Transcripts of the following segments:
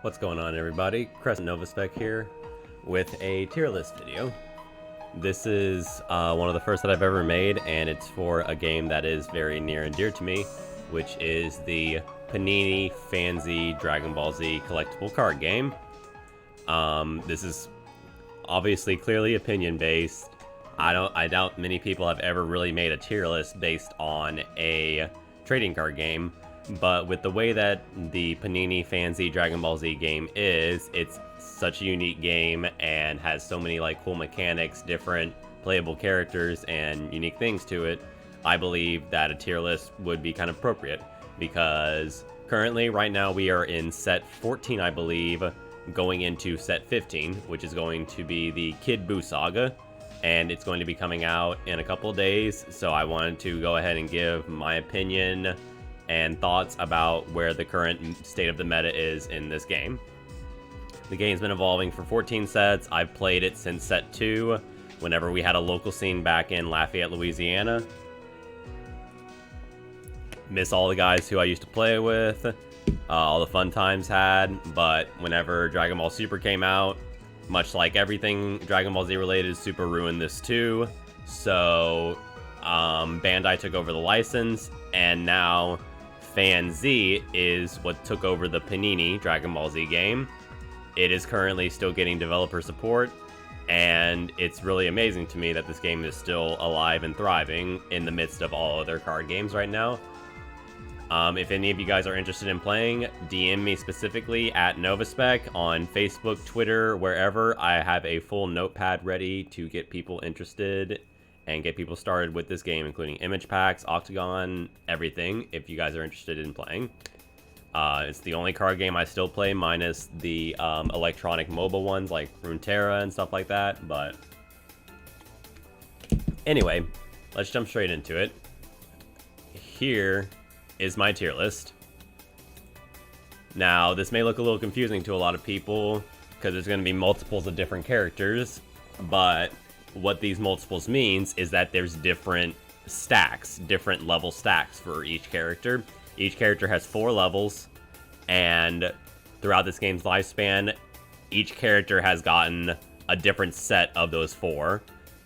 What's going on, everybody? Crescent Novaspec here with a tier list video. This is one of the first that I've ever made, and it's for a game that is very near and dear to me, which is the Panini FanZ Dragon Ball Z collectible card game. This is obviously clearly opinion based. I doubt many people have ever really made a tier list based on a trading card game. But with the way that the Panini FanZ Dragon Ball Z game is, it's such a unique game and has so many like cool mechanics, different playable characters, and unique things to it. I believe that a tier list would be kind of appropriate because currently, right now, we are in set 14, I believe, going into set 15, which is going to be the Kid Buu saga, and it's going to be coming out in a couple of days. So I wanted to go ahead and give my opinion and thoughts about where the current state of the meta is in this game. The game's been evolving for 14 sets. I've played it since set 2, whenever we had a local scene back in Lafayette, Louisiana. Miss all the guys who I used to play with, all the fun times had, but whenever Dragon Ball Super came out, much like everything Dragon Ball Z related, Super ruined this too. So Bandai took over the license, and now FanZ is what took over the Panini Dragon Ball Z game. It is currently still getting developer support, and it's really amazing to me that this game is still alive and thriving in the midst of all other card games right now. If any of you guys are interested in playing, DM me specifically at Novaspec on Facebook, Twitter, wherever. I have a full notepad ready to get people interested and get people started with this game, including image packs, Octagon, everything, if you guys are interested in playing. It's the only card game I still play, minus the electronic mobile ones like Runeterra and stuff like that, but anyway, let's jump straight into it. Here is my tier list. Now, this may look a little confusing to a lot of people, because there's going to be multiples of different characters, but what these multiples means is that there's different stacks, different level stacks for each character. Each character has 4 levels, and throughout this game's lifespan, each character has gotten a different set of those 4.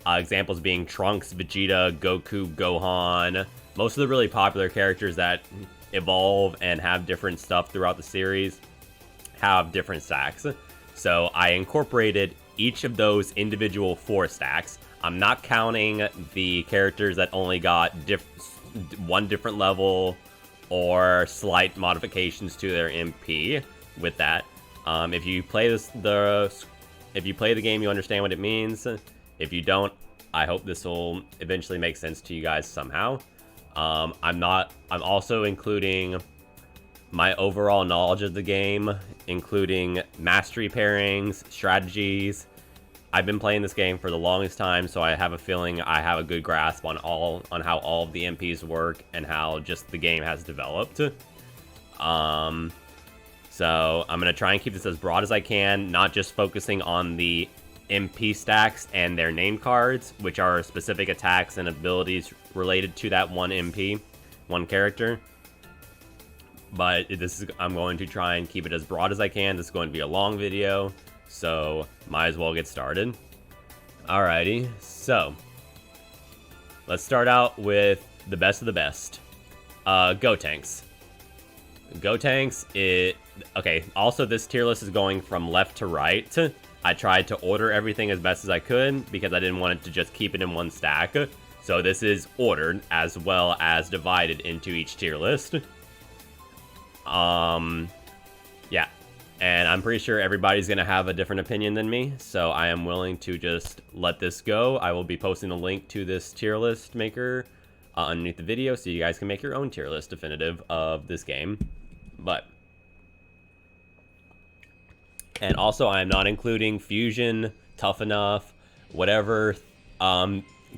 Examples being Trunks, Vegeta, Goku, Gohan. Most of the really popular characters that evolve and have different stuff throughout the series have different stacks. So I incorporated each of those individual 4 stacks. I'm not counting the characters that only got one different level or slight modifications to their MP with that. If you play if you play the game, you understand what it means. If you don't, I hope this will eventually make sense to you guys somehow. I'm also including my overall knowledge of the game, including mastery pairings, strategies. I've been playing this game for the longest time, so I have a feeling I have a good grasp on how all of the MPs work and how just the game has developed. So I'm gonna try and keep this as broad as I can, not just focusing on the MP stacks and their name cards, which are specific attacks and abilities related to that one MP, one character. But I'm going to try and keep it as broad as I can. This is going to be a long video, so might as well get started. Alrighty, so let's start out with the best of the best. Gotenks. Gotenks, okay, also this tier list is going from left to right. I tried to order everything as best as I could because I didn't want it to just keep it in one stack. So this is ordered as well as divided into each tier list. Yeah, and I'm pretty sure everybody's gonna have a different opinion than me, so I am willing to just let this go. I will be posting a link to this tier list maker underneath the video, so you guys can make your own tier list definitive of this game. And also, I am not including Fusion, Tough Enough, whatever,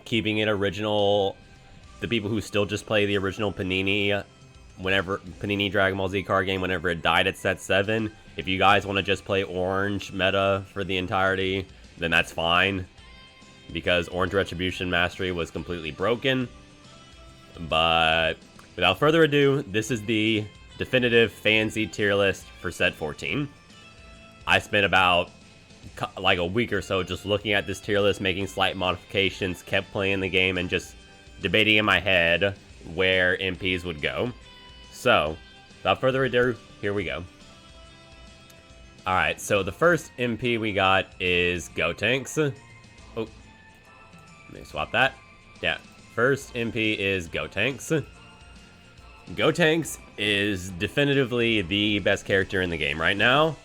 keeping it original. The people who still just play the original Panini Dragon Ball Z card game, whenever it died at set 7. If you guys want to just play Orange meta for the entirety, then that's fine, because Orange Retribution Mastery was completely broken. But without further ado, this is the definitive FanZ tier list for set 14. I spent about like a week or so just looking at this tier list, making slight modifications, kept playing the game, and just debating in my head where MPs would go. So, without further ado, here we go. Alright, so the first MP we got is Gotenks. Oh, let me swap that. Yeah, first MP is Gotenks. Gotenks is definitively the best character in the game right now.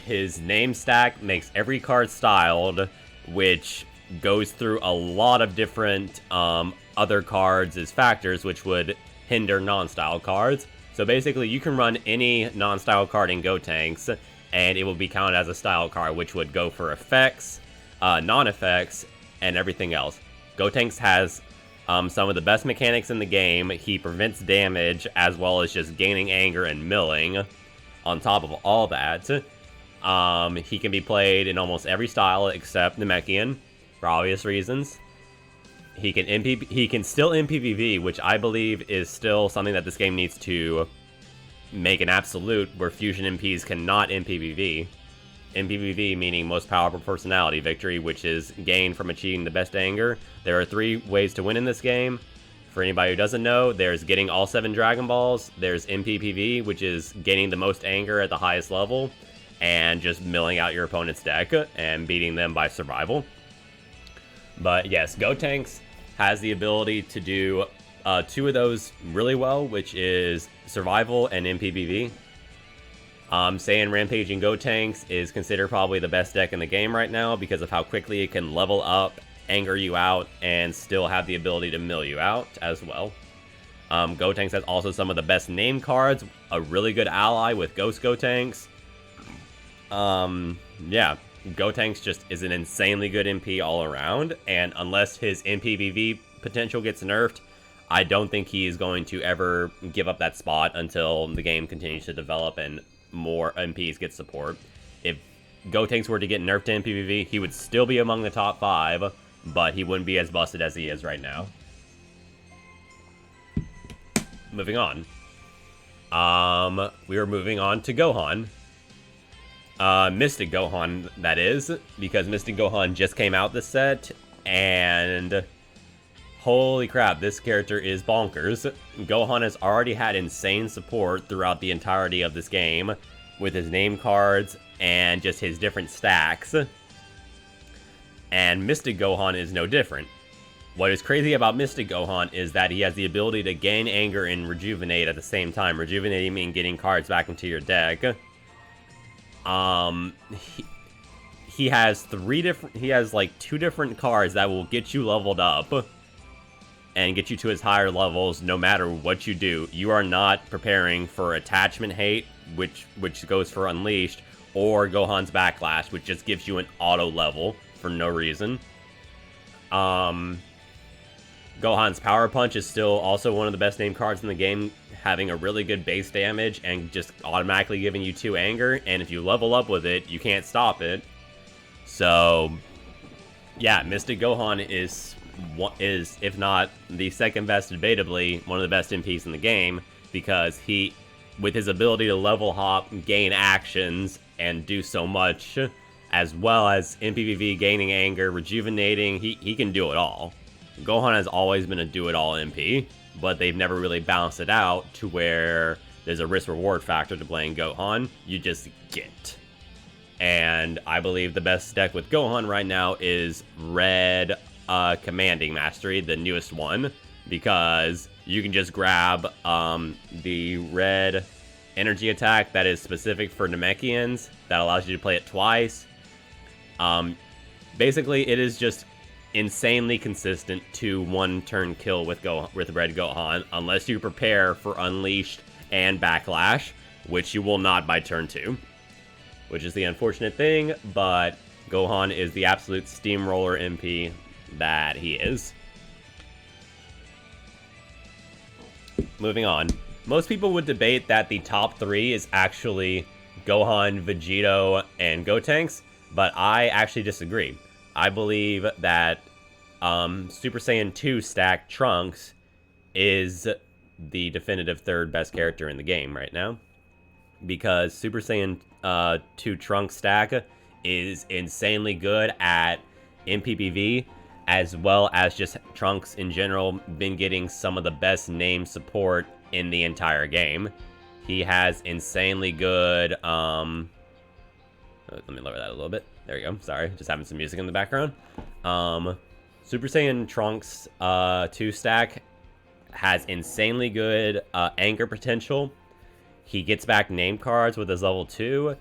His name stack makes every card styled, which goes through a lot of different other cards as factors, which would hinder non-style cards. So basically, you can run any non-style card in Gotenks, and it will be counted as a style card, which would go for effects, non-effects, and everything else. Gotenks has some of the best mechanics in the game. He prevents damage, as well as just gaining anger and milling. On top of all that, he can be played in almost every style except Namekian, for obvious reasons. He can still MPVV, which I believe is still something that this game needs to make an absolute, where fusion MPs cannot MPVV. MPVV meaning most powerful personality victory, which is gained from achieving the best anger. There are 3 ways to win in this game. For anybody who doesn't know, there's getting all 7 Dragon Balls, there's MPPV, which is gaining the most anger at the highest level, and just milling out your opponent's deck and beating them by survival. But yes, Gotenks has the ability to do 2 of those really well, which is survival and MPPV. Saiyan Rampaging Gotenks is considered probably the best deck in the game right now because of how quickly it can level up, anger you out, and still have the ability to mill you out as well. Gotenks has also some of the best name cards, a really good ally with Ghost Gotenks. Yeah, Gotenks just is an insanely good MP all around, and unless his MPVV potential gets nerfed, I don't think he is going to ever give up that spot until the game continues to develop and more MPs get support. If Gotenks were to get nerfed to MPVV, he would still be among the top 5, but he wouldn't be as busted as he is right now. Moving on. We are moving on to Gohan. Mystic Gohan, that is, because Mystic Gohan just came out this set, and holy crap, this character is bonkers. Gohan has already had insane support throughout the entirety of this game, with his name cards and just his different stacks. And Mystic Gohan is no different. What is crazy about Mystic Gohan is that he has the ability to gain anger and rejuvenate at the same time. Rejuvenating meaning getting cards back into your deck. He has 2 different cards that will get you leveled up and get you to his higher levels no matter what you do. You are not preparing for Attachment Hate, which goes for Unleashed, or Gohan's Backlash, which just gives you an auto level for no reason. Gohan's Power Punch is still also one of the best named cards in the game, having a really good base damage and just automatically giving you 2 anger, and if you level up with it, you can't stop it. So, yeah, Mystic Gohan is, if not the second best, debatably, one of the best MPs in the game, because he, with his ability to level hop, gain actions, and do so much, as well as MPVV, gaining anger, rejuvenating, he can do it all. Gohan has always been a do-it-all MP, but they've never really balanced it out to where there's a risk-reward factor to playing Gohan. You just get. And I believe the best deck with Gohan right now is Red Commanding Mastery, the newest one, because you can just grab the red energy attack that is specific for Namekians that allows you to play it twice. Basically, it is just insanely consistent to 1-turn kill with Red Gohan, unless you prepare for Unleashed and Backlash, which you will not by turn 2. Which is the unfortunate thing, but Gohan is the absolute steamroller MP that he is. Moving on. Most people would debate that the top 3 is actually Gohan, Vegeto, and Gotenks, but I actually disagree. I believe that Super Saiyan 2 stack Trunks is the definitive 3rd best character in the game right now. because Super Saiyan 2 Trunks stack is insanely good at MPPV, as well as just Trunks in general been getting some of the best name support in the entire game. He has insanely good, let me lower that a little bit. There you go. Sorry, just having some music in the background. Super Saiyan Trunks 2 stack has insanely good anger potential. He gets back name cards with his level 2.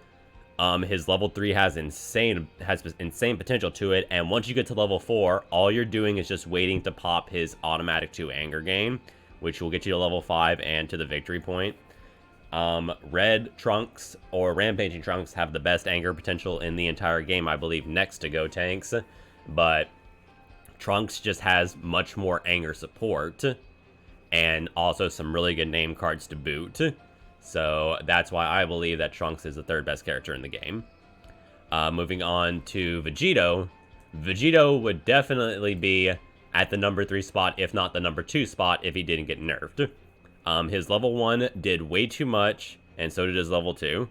His level 3 has insane potential to it, and once you get to level 4, all you're doing is just waiting to pop his automatic 2 anger gain, which will get you to level 5 and to the victory point. Red Trunks or Rampaging Trunks have the best anger potential in the entire game, I believe, next to Gotenks, but Trunks just has much more anger support, and also some really good name cards to boot. So that's why I believe that Trunks is the third best character in the game. Moving on to Vegeto. Vegeto would definitely be at the number 3 spot, if not the number 2 spot, if he didn't get nerfed. His level 1 did way too much, and so did his level 2.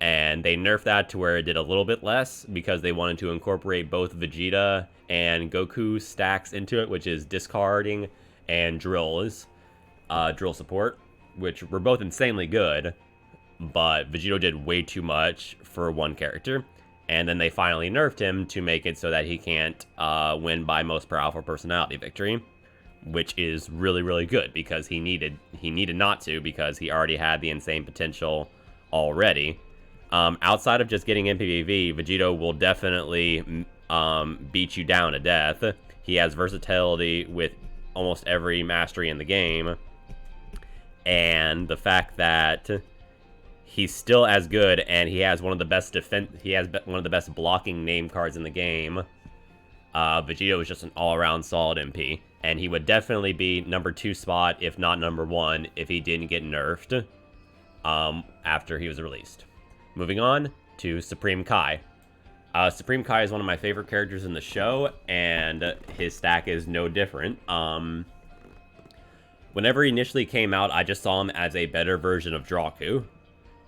And they nerfed that to where it did a little bit less, because they wanted to incorporate both Vegeta and Goku stacks into it, which is discarding and drill support, which were both insanely good, but Vegeto did way too much for one character. And then they finally nerfed him to make it so that he can't win by most powerful personality victory, which is really, really good, because he needed not to, because he already had the insane potential already. Outside of just getting MPVV, Vegeto will definitely beat you down to death. He has versatility with almost every mastery in the game, and the fact that he's still as good, and he has one of the best one of the best blocking name cards in the game. Vegeto is just an all-around solid MP, and he would definitely be number 2 spot, if not number 1, if he didn't get nerfed after he was released. Moving on to Supreme Kai. Supreme Kai is one of my favorite characters in the show, and his stack is no different. Whenever he initially came out, I just saw him as a better version of Draku,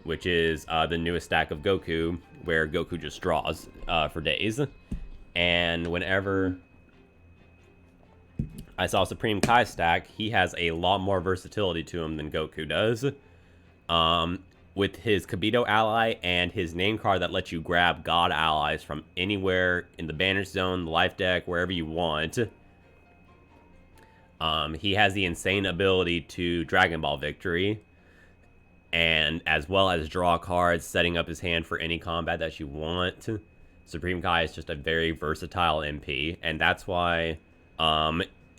which is the newest stack of Goku, where Goku just draws for days. And whenever I saw Supreme Kai stack, he has a lot more versatility to him than Goku does. With his Kibito ally and his name card that lets you grab God allies from anywhere in the Banish Zone, the Life Deck, wherever you want. He has the insane ability to Dragon Ball Victory, and as well as draw cards, setting up his hand for any combat that you want. Supreme Kai is just a very versatile MP, and that's why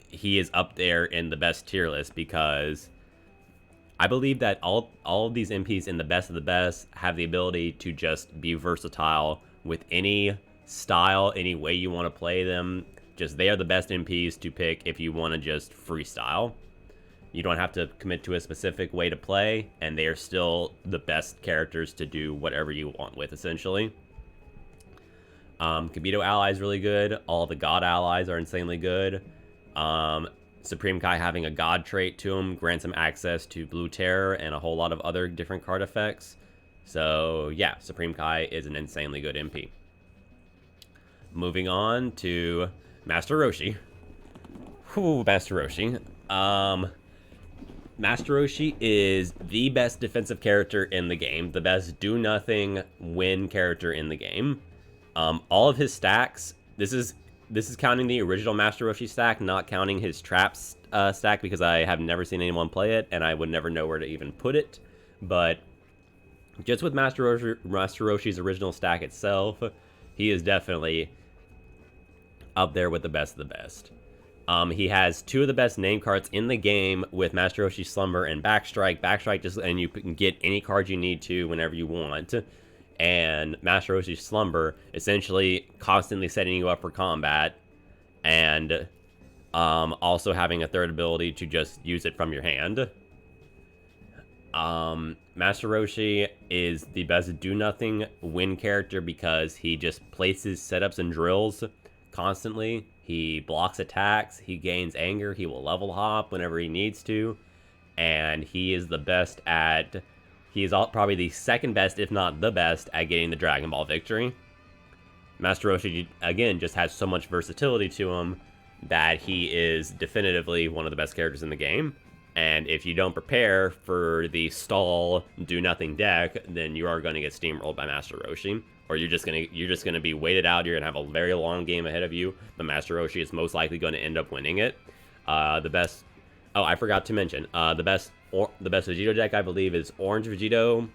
he is up there in the best tier list, because I believe that all of these MPs in the best of the best have the ability to just be versatile with any style, any way you want to play them. Just they are the best MPs to pick if you want to just freestyle. You don't have to commit to a specific way to play, and they are still the best characters to do whatever you want with, essentially. Kibito ally is really good. All the God allies are insanely good. Supreme Kai having a God trait to him grants him access to Blue Terror and a whole lot of other different card effects. So yeah, Supreme Kai is an insanely good MP. Moving on to Master Roshi. Whew, Master Roshi. Master Roshi is the best defensive character in the game, the best do-nothing win character in the game. All of his stacks, this is counting the original Master Roshi stack, not counting his traps stack, because I have never seen anyone play it, and I would never know where to even put it. But just with Master Roshi's original stack itself, he is definitely up there with the best of the best. He has 2 of the best name cards in the game with Master Roshi Slumber and Backstrike. Backstrike and you can get any card you need to whenever you want. And Master Roshi Slumber essentially constantly setting you up for combat, and also having a third ability to just use it from your hand. Master Roshi is the best do-nothing win character because he just places setups and drills constantly. He blocks attacks, he gains anger, he will level hop whenever he needs to, and he is the best at He is probably the second best, if not the best, at getting the Dragon Ball victory. Master Roshi, again, just has so much versatility to him that he is definitively one of the best characters in the game. And if you don't prepare for the stall, do-nothing deck, then you are going to get steamrolled by Master Roshi. Or you're just gonna be waited out. You're gonna have a very long game ahead of you. The Master Roshi is most likely going to end up winning it. The best. Oh, I forgot to mention. The best Vegeto deck, I believe, is Orange Vegeto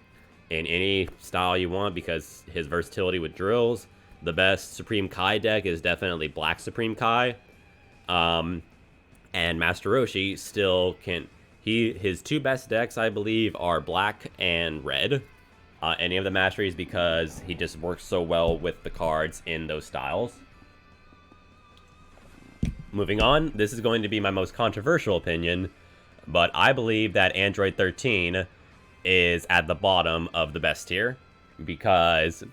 in any style you want because his versatility with drills. The best Supreme Kai deck is definitely Black Supreme Kai. And Master Roshi still can. His two best decks, I believe, are Black and Red. Any of the masteries because he just works so well with the cards in those styles. Moving on, this is going to be my most controversial opinion, but I believe that Android 13 is at the bottom of the best tier because,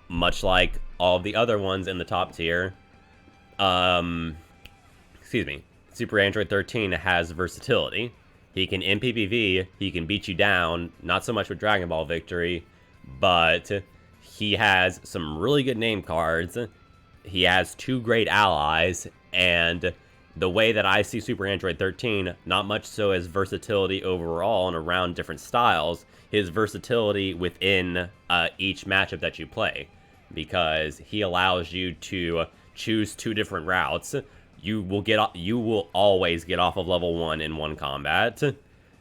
much like all of the other ones in the top tier, Super Android 13 has versatility. He can MPPV, he can beat you down, not so much with Dragon Ball victory, but he has some really good name cards. He has two great allies, and the way that I see Super Android 13, not much so as versatility overall and around different styles, his versatility within each matchup that you play, because he allows you to choose two different routes. You will always get off of level 1 in one combat.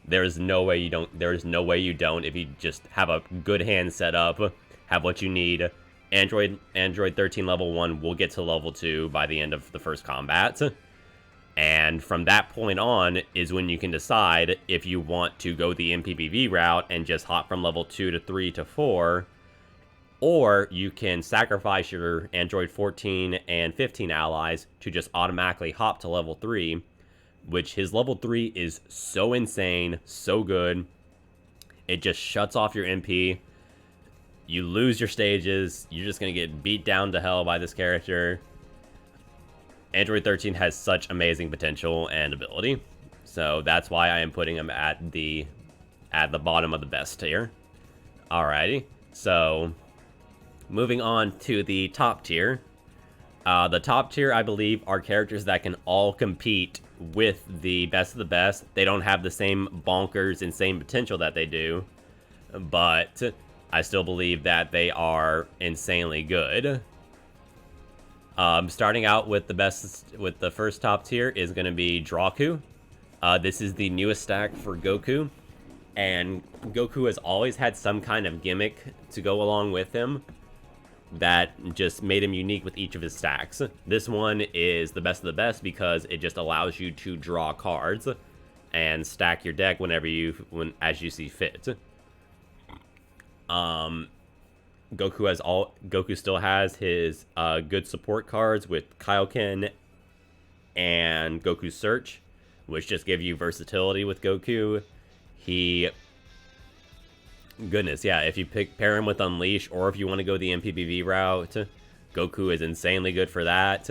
There's no way you don't if you just have a good hand set up, have what you need. Android 13 level 1 will get to level 2 by the end of the first combat. And from that point on is when you can decide if you want to go the MPPV route and just hop from level 2 to 3 to 4, or you can sacrifice your Android 14 and 15 allies to just automatically hop to level 3, which his level 3 is so insane, so good. It just shuts off your MP. You lose your stages. You're just going to get beat down to hell by this character. Android 13 has such amazing potential and ability. So that's why I am putting him at the bottom of the best tier. Alrighty, so moving on to the top tier. The top tier, I believe, are characters that can all compete with the best of the best. They don't have the same bonkers, insane potential that they do, but I still believe that they are insanely good. Starting out with the first top tier is going to be Draku. This is the newest stack for Goku, and Goku has always had some kind of gimmick to go along with him that just made him unique with each of his stacks. This one is the best of the best because it just allows you to draw cards and stack your deck as you see fit. Goku still has his good support cards with Kaioken and Goku Search, which just give you versatility with Goku. Goodness, yeah, if you pair him with Unleash, or if you want to go the MPPV route, Goku is insanely good for that.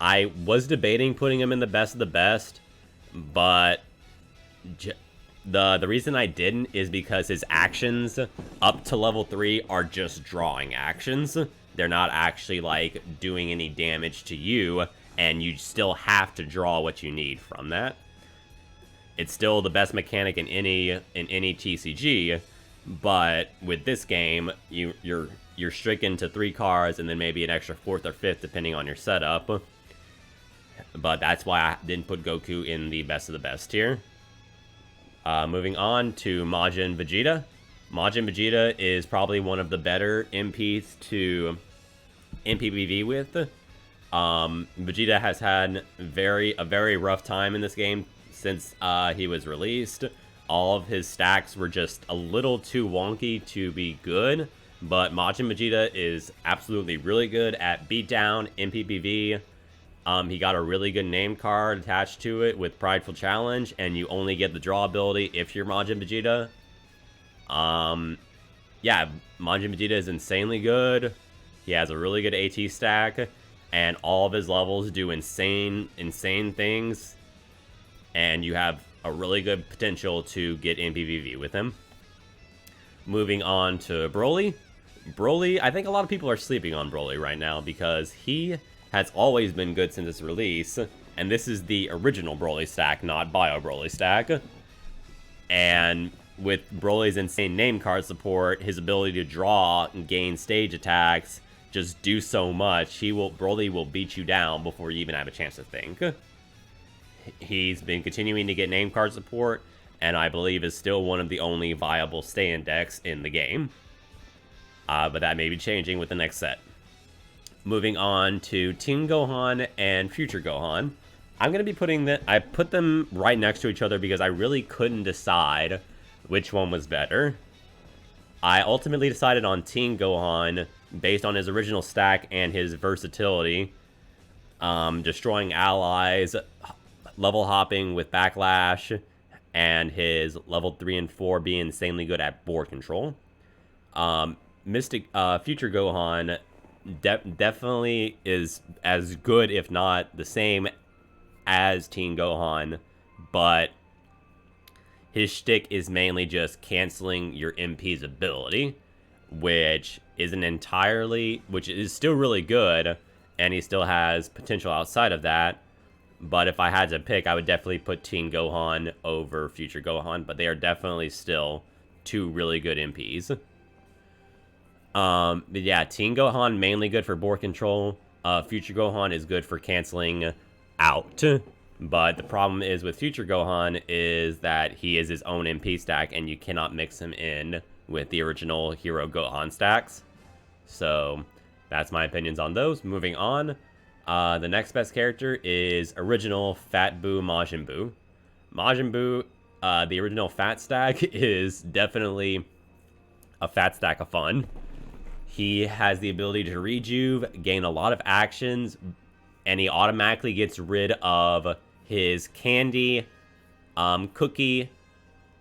I was debating putting him in the best of the best, but the reason I didn't is because his actions up to level 3 are just drawing actions. They're not actually, like, doing any damage to you, and you still have to draw what you need from that. It's still the best mechanic in any TCG, but with this game, you're stricken to 3 cards and then maybe an extra 4th or 5th depending on your setup. But that's why I didn't put Goku in the best of the best tier. Moving on to Majin Vegeta. Majin Vegeta is probably one of the better MPs to MPPV with. Vegeta has had a very rough time in this game since he was released. All of his stacks were just a little too wonky to be good, but Majin Vegeta is absolutely really good at beatdown, MPPV. He got a really good name card attached to it with Prideful Challenge, and you only get the draw ability if you're Majin Vegeta. Yeah, Majin Vegeta is insanely good. He has a really good AT stack, and all of his levels do insane things, and you have a really good potential to get MPPV with him. Moving on to Broly. Broly, I think a lot of people are sleeping on Broly right now because he has always been good since its release. And this is the original Broly stack, not Bio Broly stack. And with Broly's insane name card support, his ability to draw and gain stage attacks, just do so much, Broly will beat you down before you even have a chance to think. He's been continuing to get name card support, and I believe is still one of the only viable stay-in decks in the game. But that may be changing with the next set. Moving on to Teen Gohan and Future Gohan. I'm going to be I put them right next to each other because I really couldn't decide which one was better. I ultimately decided on Teen Gohan based on his original stack and his versatility. Destroying allies, level hopping with backlash, and his level 3 and 4 being insanely good at board control. Future Gohan definitely is as good, if not the same, as Teen Gohan, but his shtick is mainly just canceling your MP's ability, which is still really good, and he still has potential outside of that. But if I had to pick, I would definitely put Teen Gohan over Future Gohan, but they are definitely still two really good MPs. But yeah, Teen Gohan mainly good for board control. Future Gohan is good for canceling out. But the problem is with Future Gohan is that he is his own MP stack, and you cannot mix him in with the original Hero Gohan stacks. So that's my opinions on those. Moving on, the next best character is original Fat Boo Majin Buu. Majin Buu, the original Fat stack, is definitely a fat stack of fun. He has the ability to rejuve, gain a lot of actions, and he automatically gets rid of his candy, cookie,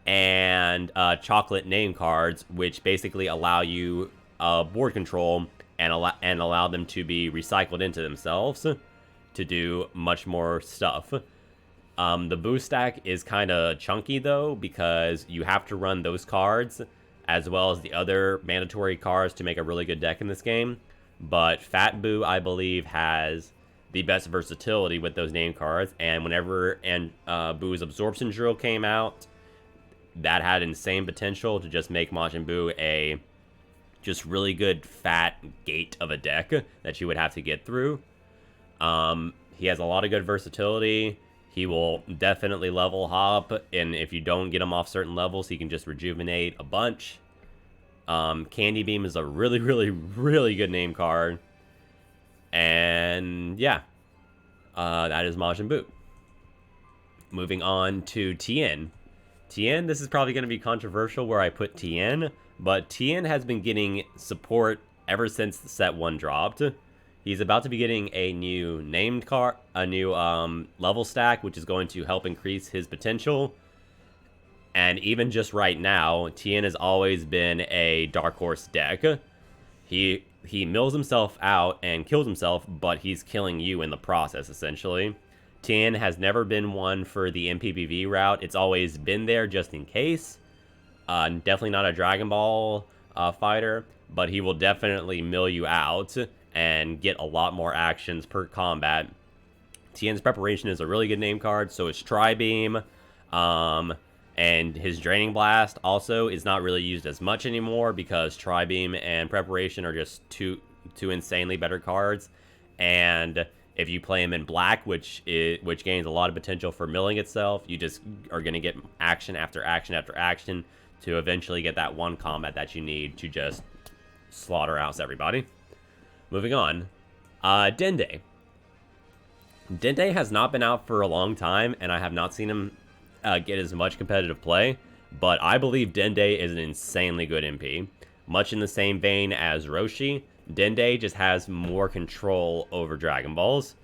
and chocolate name cards, which basically allow you board control and allow them to be recycled into themselves to do much more stuff. The Boo stack is kind of chunky though, because you have to run those cards as well as the other mandatory cards to make a really good deck in this game. But Fat Boo, I believe, has the best versatility with those name cards, and whenever Boo's Absorption Drill came out, that had insane potential to just make Majin Buu a just really good fat gate of a deck that you would have to get through. He has a lot of good versatility. He will definitely level hop, and if you don't get him off certain levels, he can just rejuvenate a bunch. Candy Beam is a really, really, really good name card. And yeah, that is Majin Buu. Moving on to Tien. Tien, this is probably going to be controversial where I put Tien, but Tien has been getting support ever since set 1 dropped. He's about to be getting a new named card, a new level stack, which is going to help increase his potential. And even just right now, Tien has always been a Dark Horse deck. He mills himself out and kills himself, but he's killing you in the process, essentially. Tien has never been one for the MPPV route. It's always been there just in case. Definitely not a Dragon Ball fighter, but he will definitely mill you out and get a lot more actions per combat. Tien's Preparation is a really good name card, so is Tri-Beam. And his Draining Blast also is not really used as much anymore because Tri-Beam and Preparation are just two insanely better cards. And if you play him in black, which gains a lot of potential for milling itself, you just are going to get action after action after action to eventually get that one combat that you need to just slaughterhouse everybody. Moving on, Denday. Denday has not been out for a long time, and I have not seen him get as much competitive play, but I believe Denday is an insanely good MP. Much in the same vein as Roshi, Denday just has more control over Dragon Balls.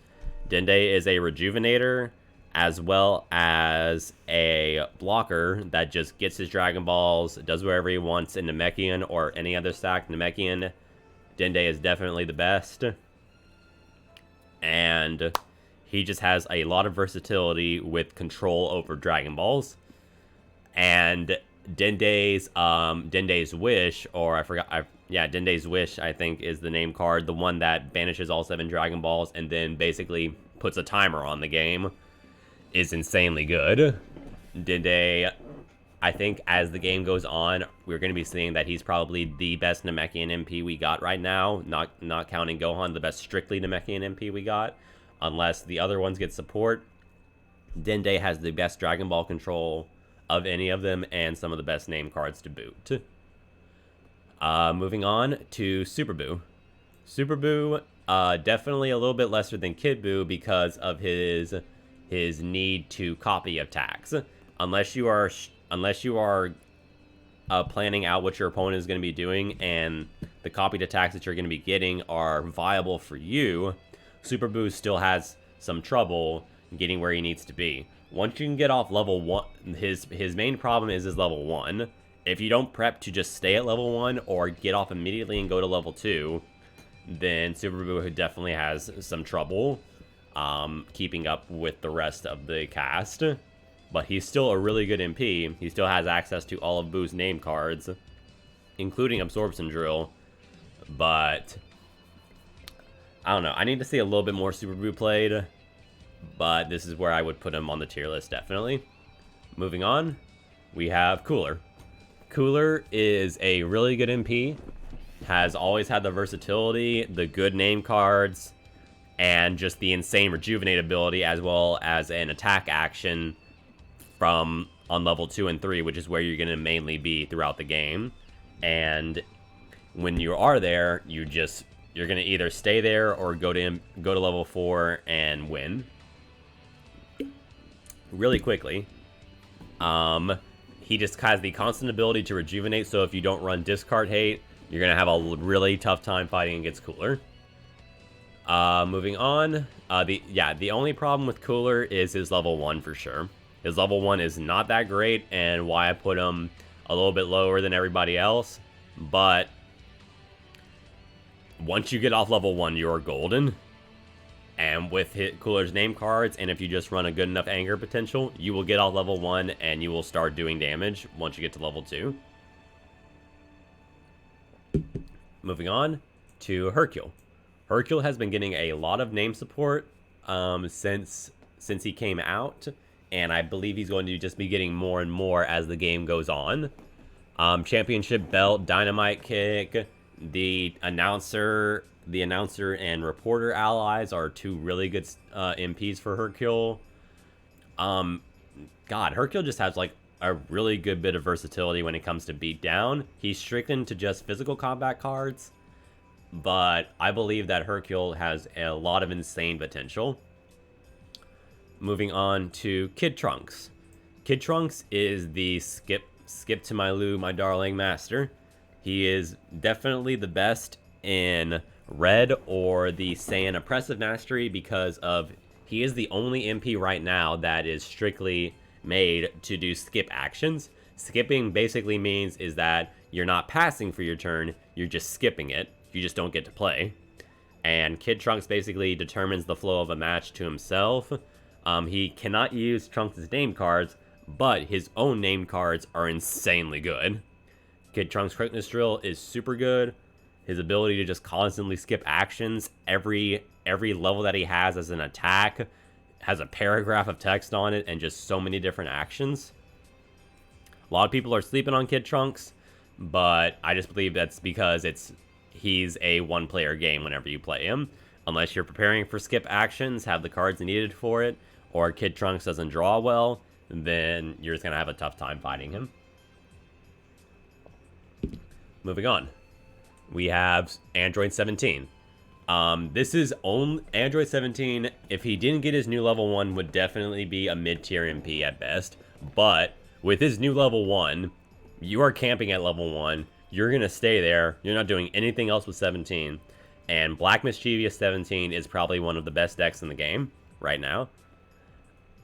Denday is a rejuvenator as well as a blocker that just gets his Dragon Balls, does whatever he wants in Namekian or any other stack. Namekian, Denday is definitely the best. And he just has a lot of versatility with control over Dragon Balls. And Denday's Wish, or I forgot, yeah, Denday's Wish, I think, is the name card, the one that banishes all 7 Dragon Balls and then basically puts a timer on the game, is insanely good. Denday, I think as the game goes on, we're going to be seeing that he's probably the best Namekian MP we got right now, not counting Gohan, the best strictly Namekian MP we got, unless the other ones get support. Denday has the best Dragon Ball control of any of them, and some of the best name cards to boot. Moving on to Super Boo. Super Boo, definitely a little bit lesser than Kid Boo because of his need to copy attacks. Unless you are planning out what your opponent is going to be doing, and the copied attacks that you're going to be getting are viable for you, Super Boo still has some trouble getting where he needs to be. Once you can get off level 1, his main problem is his level 1. If you don't prep to just stay at level 1 or get off immediately and go to level 2, then Super Boo definitely has some trouble keeping up with the rest of the cast. But he's still a really good MP. He still has access to all of Boo's name cards, including Absorption Drill. But I don't know. I need to see a little bit more Super Boo played. But this is where I would put him on the tier list, definitely. Moving on, we have Cooler. Cooler is a really good MP. Has always had the versatility, the good name cards, and just the insane rejuvenate ability, as well as an attack action from on level 2 and 3, which is where you're going to mainly be throughout the game. And when you are there, you're going to either stay there or go to level 4 and win. Really quickly, he just has the constant ability to rejuvenate, so if you don't run Discard Hate, you're going to have a really tough time fighting against Cooler. Moving on, the only problem with Cooler is his level 1 for sure. His level 1 is not that great, and why I put him a little bit lower than everybody else, but once you get off level 1, you're golden. And with Cooler's name cards, and if you just run a good enough anger potential, you will get off level 1 and you will start doing damage once you get to level 2. Moving on to Hercule. Hercule has been getting a lot of name support since he came out, and I believe he's going to just be getting more and more as the game goes on. Championship belt, Dynamite Kick, the announcer and reporter allies are 2 really good MPs for Hercule. God, Hercule just has like a really good bit of versatility when it comes to beatdown. He's stricken to just physical combat cards, but I believe that Hercule has a lot of insane potential. Moving on to Kid Trunks. Kid Trunks is the skip to my Lou, my darling master. He is definitely the best in Red or the Saiyan Oppressive Mastery because he is the only MP right now that is strictly made to do skip actions. Skipping basically means is that you're not passing for your turn, you're just skipping it. You just don't get to play. And Kid Trunks basically determines the flow of a match to himself. He cannot use Trunks' name cards, but his own name cards are insanely good. Kid Trunks' Quickness Drill is super good. His ability to just constantly skip actions, every level that he has as an attack has a paragraph of text on it and just so many different actions. A lot of people are sleeping on Kid Trunks, but I just believe that's because he's a one-player game whenever you play him. Unless you're preparing for skip actions, have the cards needed for it, or Kid Trunks doesn't draw well, then you're just going to have a tough time fighting him. Moving on. We have Android 17. This is Android 17, if he didn't get his new level 1, would definitely be a mid-tier MP at best. But with his new level 1, you are camping at level 1. You're going to stay there. You're not doing anything else with 17. And Black Mischievous 17 is probably one of the best decks in the game right now.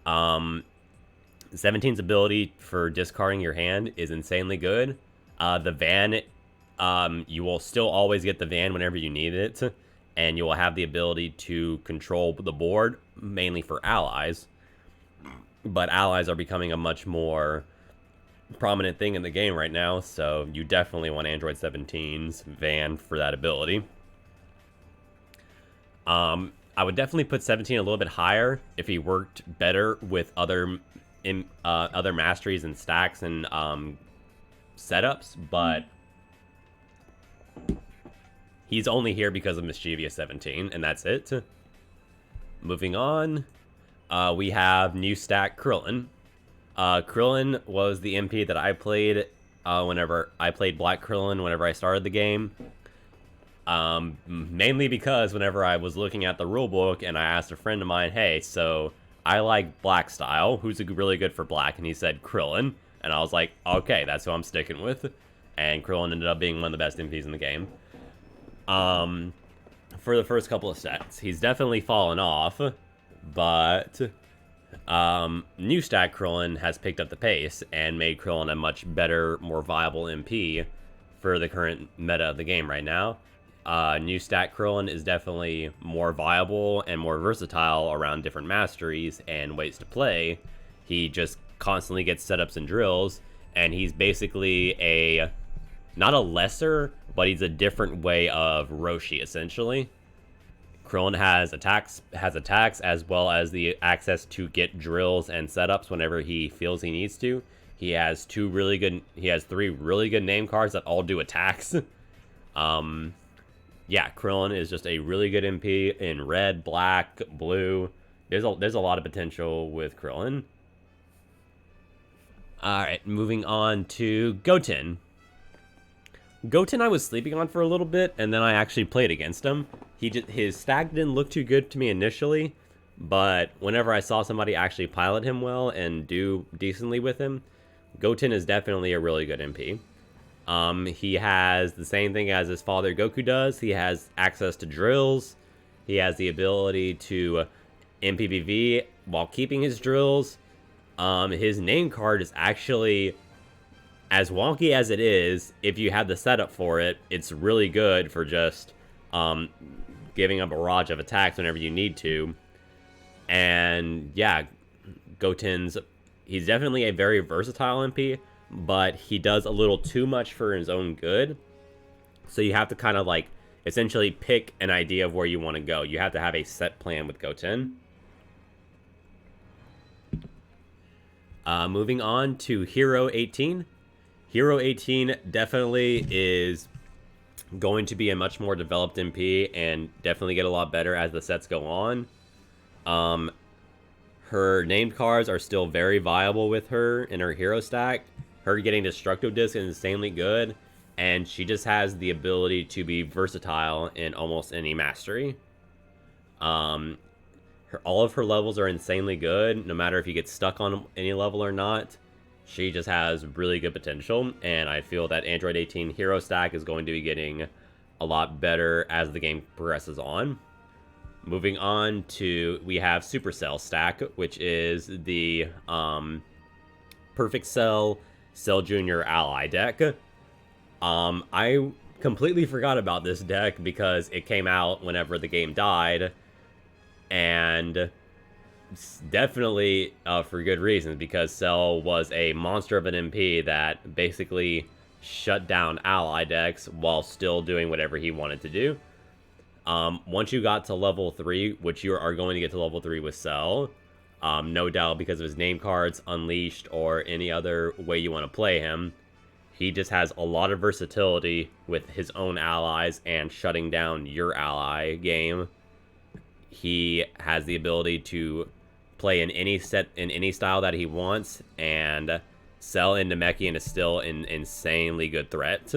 17's ability for discarding your hand is insanely good. The Van... you will still always get the van whenever you need it, and you will have the ability to control the board, mainly for allies. But allies are becoming a much more prominent thing in the game right now, so you definitely want Android 17's Van for that ability. I would definitely put 17 a little bit higher if he worked better with other masteries and stacks and setups, but he's only here because of Mischievous 17, and that's it. Moving on, we have new stack Crillon. Crillon was the MP that I played whenever I played Black Crillon whenever I started the game. Mainly because whenever I was looking at the rulebook and I asked a friend of mine, hey, so I like Black style, who's really good for Black? And he said Crillon, and I was like, okay, that's who I'm sticking with. And Crillon ended up being one of the best MPs in the game. For the first couple of sets, he's definitely fallen off, but new stack Crillon has picked up the pace and made Crillon a much better, more viable MP for the current meta of the game right now. New stack Crillon is definitely more viable and more versatile around different masteries and ways to play. He just constantly gets setups and drills, and he's basically not a lesser, but he's a different way of Roshi, essentially. Crillon has attacks as well as the access to get drills and setups whenever he feels he needs to. He has three really good name cards that all do attacks. Yeah, Crillon is just a really good MP in red, black, blue. There's a lot of potential with Crillon. Alright, moving on to Goten. Goten I was sleeping on for a little bit, and then I actually played against him. His stack didn't look too good to me initially, but whenever I saw somebody actually pilot him well and do decently with him, Goten is definitely a really good MP. He has the same thing as his father Goku does. He has access to drills. He has the ability to MPBV while keeping his drills. His name card is actually, as wonky as it is, if you have the setup for it, it's really good for just giving a barrage of attacks whenever you need to. And yeah, he's definitely a very versatile MP, but he does a little too much for his own good. So you have to kind of like essentially pick an idea of where you want to go. You have to have a set plan with Goten. Moving on to Hero 18. Hero 18 definitely is going to be a much more developed MP and definitely get a lot better as the sets go on. Her named cards are still very viable with her in her hero stack. Her getting Destructo Disc is insanely good, and she just has the ability to be versatile in almost any mastery. All of her levels are insanely good, no matter if you get stuck on any level or not. She just has really good potential, and I feel that Android 18 hero stack is going to be getting a lot better as the game progresses on. Moving on to, we have Supercell stack, which is the Perfect Cell Jr. ally deck. I completely forgot about this deck because it came out whenever the game died, and definitely for good reasons, because Cell was a monster of an MP that basically shut down ally decks while still doing whatever he wanted to do. Once you got to level 3, which you are going to get to level 3 with Cell, no doubt because of his name cards, Unleashed, or any other way you want to play him, he just has a lot of versatility with his own allies and shutting down your ally game. He has the ability to play in any set, in any style that he wants, and Cell into Namekian is still an insanely good threat.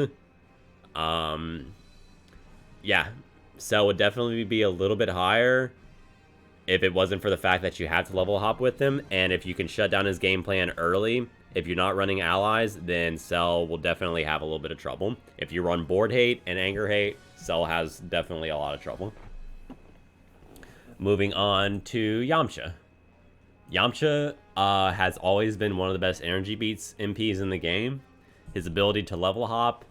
Yeah, Cell would definitely be a little bit higher if it wasn't for the fact that you had to level hop with him, and if you can shut down his game plan early. If you're not running allies, then Cell will definitely have a little bit of trouble. If you run Board Hate and Anger Hate, Cell has definitely a lot of trouble. Moving on to Yamcha. Yamcha has always been one of the best energy beats MPs in the game. His ability to level hop,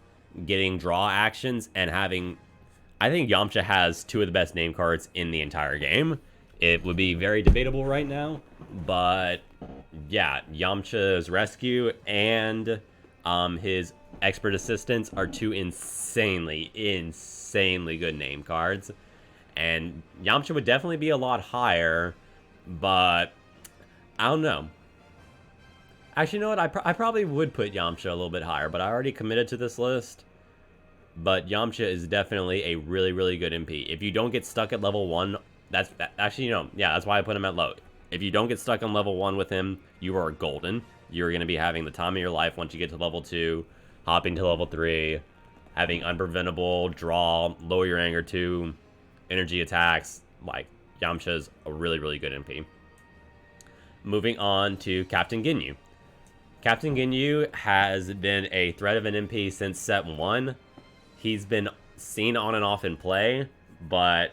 getting draw actions, and having... I think Yamcha has two of the best name cards in the entire game. It would be very debatable right now, but yeah, Yamcha's rescue and his expert assistants are two insanely good name cards. And Yamcha would definitely be a lot higher, but I don't know. Actually, you know what? I probably would put Yamcha a little bit higher, but I already committed to this list. But Yamcha is definitely a really good MP. If you don't get stuck at level 1, actually, you know, yeah, that's why I put him at low. If you don't get stuck on level 1 with him, you are golden. You're going to be having the time of your life once you get to level 2, hopping to level 3, having unpreventable, draw, lower your anger 2, energy attacks. Like, Yamcha's a really good MP. Moving on to Captain Ginyu. Captain Ginyu has been a threat of an MP since set 1. He's been seen on and off in play, but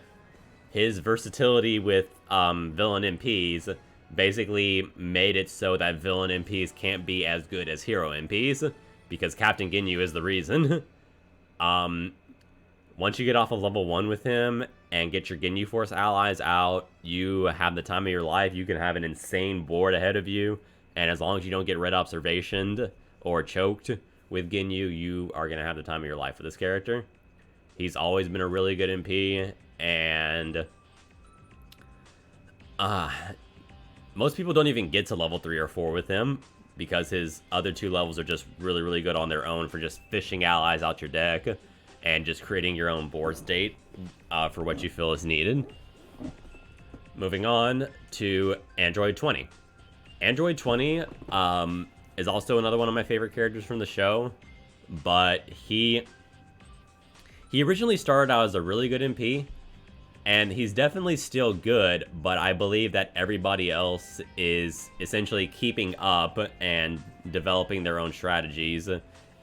his versatility with villain MPs basically made it so that villain MPs can't be as good as hero MPs, because Captain Ginyu is the reason. Once you get off of level 1 with him and get your Ginyu Force allies out, you have the time of your life. You can have an insane board ahead of you, and as long as you don't get red observationed or choked with Ginyu, you are going to have the time of your life with this character. He's always been a really good MP, and most people don't even get to level 3 or 4 with him, because his other 2 levels are just really good on their own for just fishing allies out your deck and just creating your own board state for what you feel is needed. Moving on to Android 20. Android 20 is also another one of my favorite characters from the show, but he originally started out as a really good MP, and he's definitely still good, but I believe that everybody else is essentially keeping up and developing their own strategies.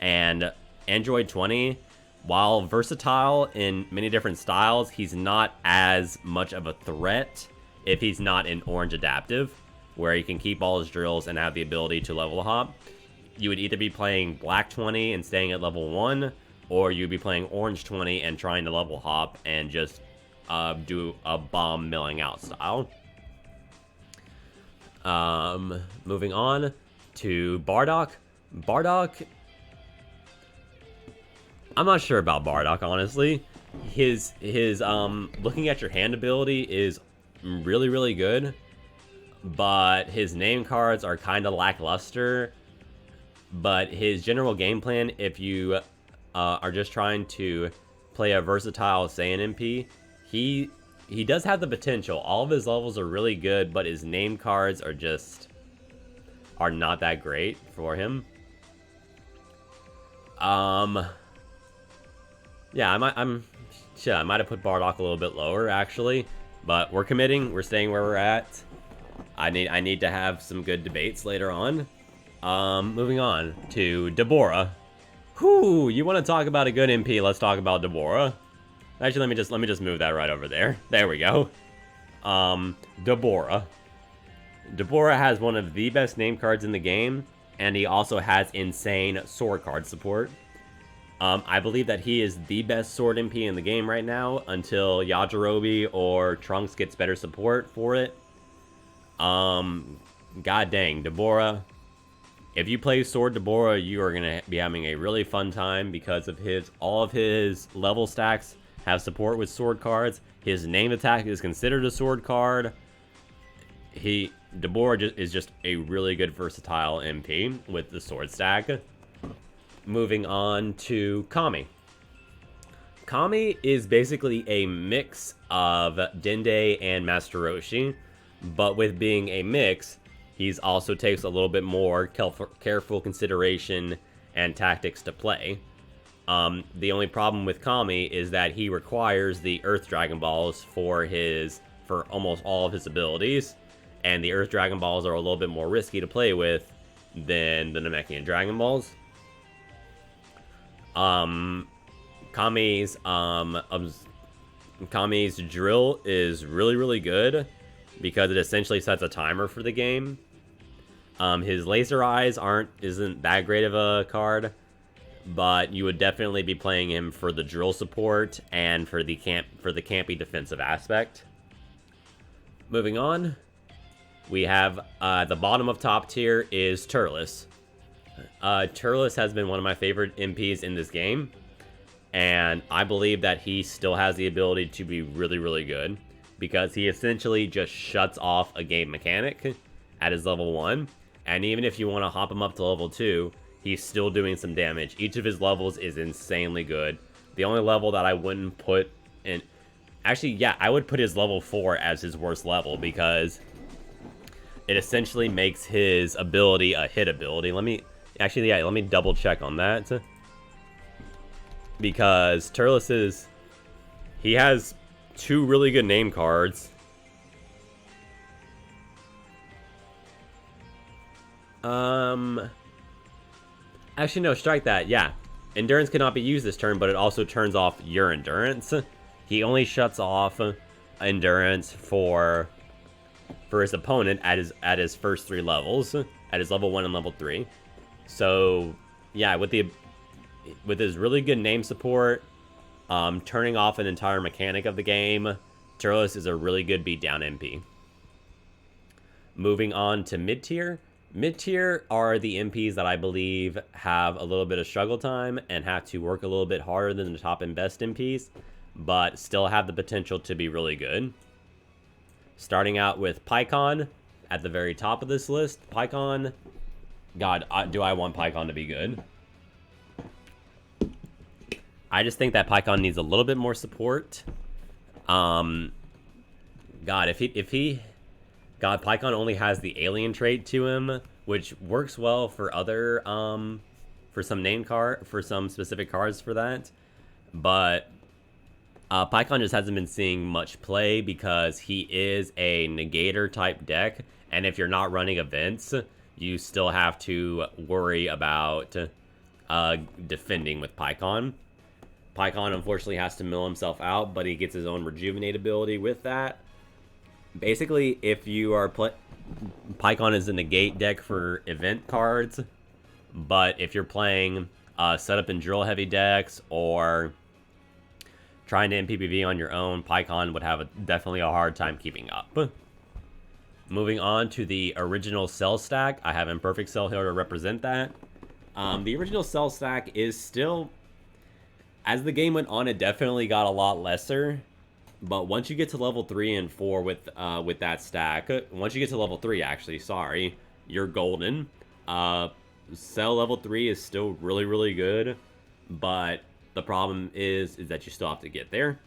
And Android 20, while versatile in many different styles, he's not as much of a threat if he's not in orange adaptive, where he can keep all his drills and have the ability to level hop. You would either be playing black 20 and staying at level 1, or you'd be playing orange 20 and trying to level hop and just do a bomb milling out style. Moving on to Bardock. Bardock, I'm not sure about Bardock, honestly. His looking at your hand ability is really good, but his name cards are kind of lackluster. But his general game plan, if you are just trying to play a versatile Saiyan MP, he does have the potential. All of his levels are really good, but his name cards are not that great for him. Yeah, I might have put Bardock a little bit lower, actually, but we're committing. We're staying where we're at. I need to have some good debates later on. Moving on to Devorah. Whew, you want to talk about a good MP? Let's talk about Devorah. Actually, let me just move that right over there. There we go. Devorah. Devorah has one of the best name cards in the game, and he also has insane sword card support. I believe that he is the best sword MP in the game right now until Yajirobe or Trunks gets better support for it. God dang, Devorah. If you play Sword Devorah, you are going to be having a really fun time because of all of his level stacks have support with sword cards. His name attack is considered a sword card. Devorah is just a really good versatile MP with the sword stack. Moving on to Kami. Kami is basically a mix of Denday and Master Roshi, but with being a mix, he also takes a little bit more careful consideration and tactics to play. The only problem with Kami is that he requires the Earth Dragon Balls for almost all of his abilities, and the Earth Dragon Balls are a little bit more risky to play with than the Namekian Dragon Balls. Kami's drill is really good because it essentially sets a timer for the game. His laser eyes isn't that great of a card, but you would definitely be playing him for the drill support and for the campy defensive aspect. Moving on, We have the bottom of top tier is Turles. Turles has been one of my favorite MPs in this game, and I believe that he still has the ability to be really, really good, because he essentially just shuts off a game mechanic at his level 1, and even if you want to hop him up to level 2, he's still doing some damage. Each of his levels is insanely good. The only level that I wouldn't put in... Actually, yeah, I would put his level 4 as his worst level, because it essentially makes his ability a hit ability. Let me... Actually, yeah, let me double check on that. Because Turles is... He has 2 really good name cards. Actually, no, strike that, yeah. Endurance cannot be used this turn, but it also turns off your endurance. He only shuts off endurance for his opponent at his first 3 levels, at his level 1 and level 3. So, yeah, with his really good name support, turning off an entire mechanic of the game, Turles is a really good beatdown MP. Moving on to mid-tier. Mid-tier are the MPs that I believe have a little bit of struggle time and have to work a little bit harder than the top and best MPs, but still have the potential to be really good. Starting out with Pycon at the very top of this list. Pycon, God, do I want Pycon to be good? I just think that Pycon needs a little bit more support. God, God, Pycon only has the alien trait to him, which works well for other, for some specific cards for that. But Pycon just hasn't been seeing much play because he is a negator type deck, and if you're not running events, you still have to worry about defending with Pycon. Pycon unfortunately has to mill himself out, but he gets his own rejuvenate ability with that. Basically, if you are Pycon is a negate deck for event cards, but if you're playing setup and drill heavy decks or trying to MPPV on your own, Pycon would have definitely a hard time keeping up. Moving on to the original Cell stack, I have Imperfect Cell here to represent that. The original Cell stack is still, as the game went on, it definitely got a lot lesser. But once you get to level 3 and 4 with that stack, once you get to level 3, actually, sorry, you're golden. Cell level 3 is still really, really good, but the problem is that you still have to get there.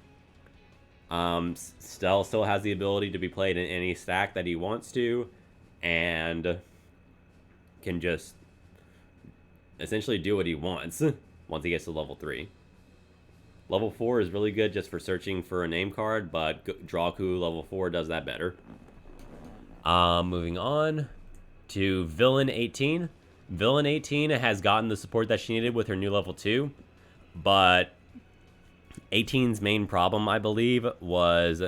Cell still has the ability to be played in any stack that he wants to, and can just essentially do what he wants once he gets to level 3. Level 4 is really good just for searching for a name card, but Drawku level 4 does that better. Moving on to Villain 18. Villain 18 has gotten the support that she needed with her new level 2, but 18's main problem, I believe, was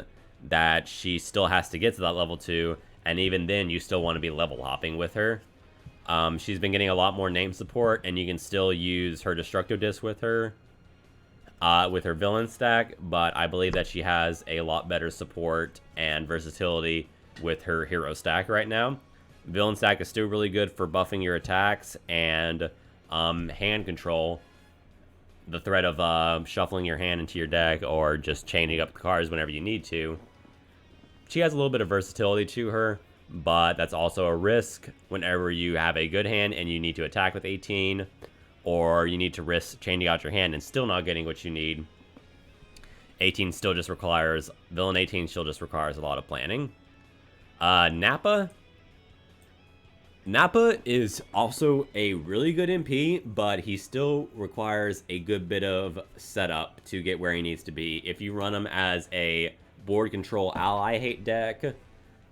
that she still has to get to that level 2, and even then, you still want to be level hopping with her. She's been getting a lot more name support, and you can still use her Destructo Disc with her villain stack, but I believe that she has a lot better support and versatility with her hero stack right now. Villain stack is still really good for buffing your attacks and hand control. The threat of shuffling your hand into your deck or just chaining up cards whenever you need to. She has a little bit of versatility to her, but that's also a risk whenever you have a good hand and you need to attack with 18, or you need to risk chaining out your hand and still not getting what you need. Villain 18 still just requires a lot of planning. Nappa is also a really good MP, but he still requires a good bit of setup to get where he needs to be. If you run him as a board control ally hate deck,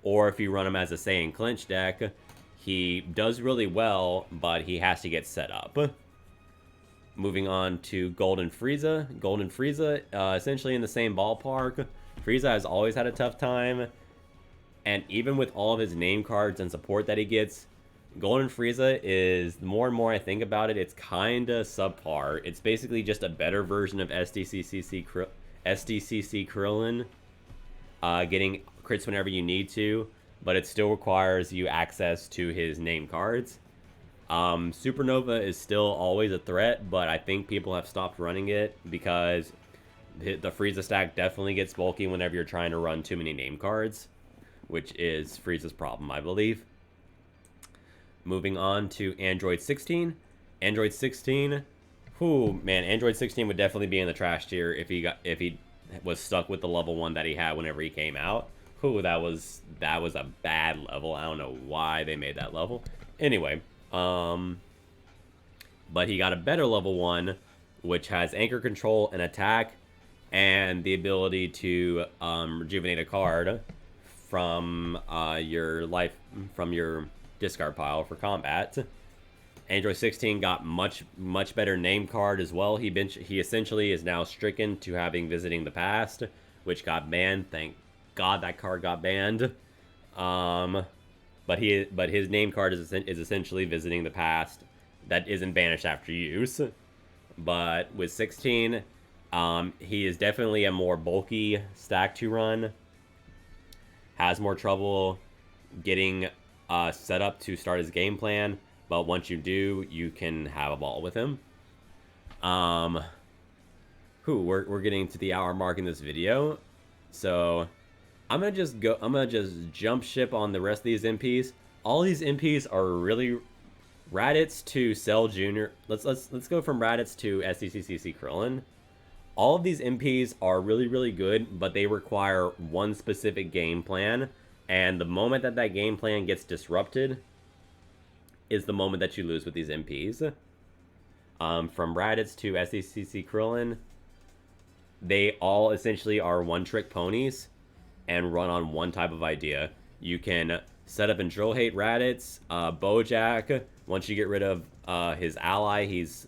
or if you run him as a Saiyan clinch deck, he does really well, but he has to get set up. Moving on to Golden Frieza. Golden Frieza, essentially in the same ballpark. Frieza has always had a tough time, and even with all of his name cards and support that he gets, Golden Frieza is, the more and more I think about it, it's kinda subpar. It's basically just a better version of SDCC Crillon, getting crits whenever you need to, but it still requires you access to his name cards. Supernova is still always a threat, but I think people have stopped running it because the Frieza stack definitely gets bulky whenever you're trying to run too many name cards, which is Frieza's problem, I believe. Moving on to Android 16. Android 16, whew, man, Android 16 would definitely be in the trash tier if he was stuck with the level 1 that he had whenever he came out. Whew, that was a bad level. I don't know why they made that level. Anyway, but he got a better level 1, which has anchor control and attack, and the ability to rejuvenate a card from your discard pile for combat. Android 16 got much better name card as well. He essentially is now stricken to having Visiting the Past, which got banned. Thank God that card got banned. But his name card is essentially Visiting the Past that isn't banished after use. But with 16, he is definitely a more bulky stack to run. Has more trouble getting set up to start his game plan. But once you do, you can have a ball with him. We're getting to the hour mark in this video. So I'm gonna just jump ship on the rest of these MPs. All these MPs are really Raditz to Cell Jr. Let's go from Raditz to SDCCC Crillon. All of these MPs are really good, but they require one specific game plan. And the moment that game plan gets disrupted is the moment that you lose with these MPs. From Raditz to SDCC Crillon, they all essentially are one-trick ponies and run on one type of idea. You can set up and drill hate Raditz, Bojack. Once you get rid of his ally, he's